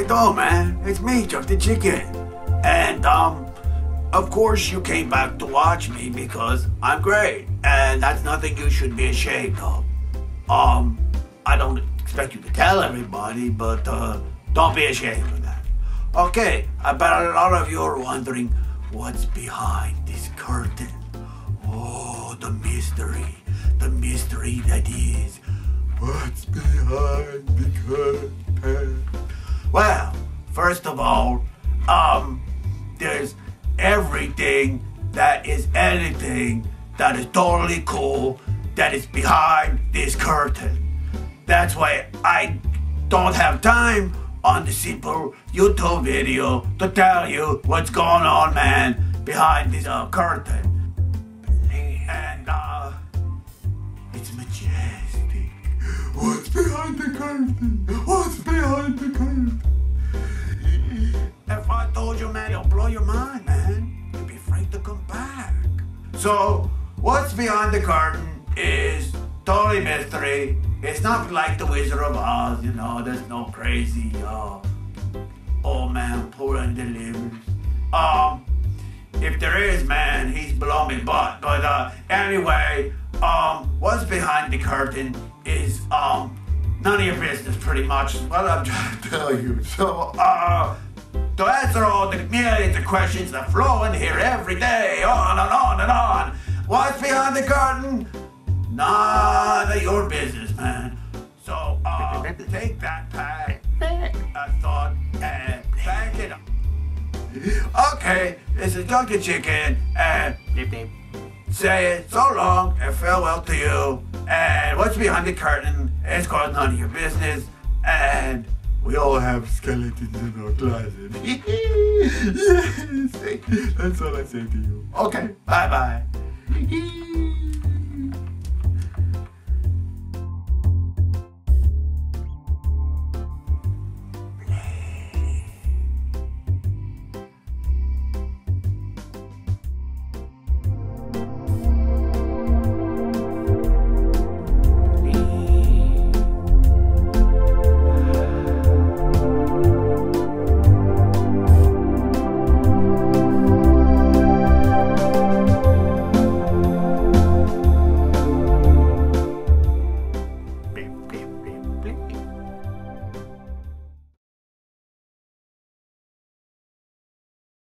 you doing, man? It's me, Chuck the Chicken. And, of course you came back to watch me because I'm great. And that's nothing you should be ashamed of. I don't expect you to tell everybody, but, don't be ashamed of that. Okay, I bet a lot of you are wondering what's behind this curtain. Oh, the mystery that is, what's behind the curtain? Well, first of all, there's everything that is anything that is totally cool that is behind this curtain. That's why I don't have time on the simple YouTube video to tell you what's going on, man, behind this curtain. And it's majestic. What's behind the curtain? What's behind the curtain? If I told you, man, it'll blow your mind, man. You'd be afraid to come back. So, what's behind the curtain is totally mystery. It's not like the Wizard of Oz, you know, there's no crazy, old man pulling the levers. If there is, man, he's below me butt. But, anyway, what's behind the curtain is, none of your business, pretty much, is what I'm trying to tell you. So, to answer all the millions of questions that flow in here every day, on and on and on, what's behind the curtain? None of your business, man. So, take that pad, I thought, and back it up. Okay, this is Chuck the Chicken, and say it so long and farewell to you. And what's behind the curtain is called none of your business, and we all have skeletons in our closet. Yes, that's all I say to you. Okay, bye-bye.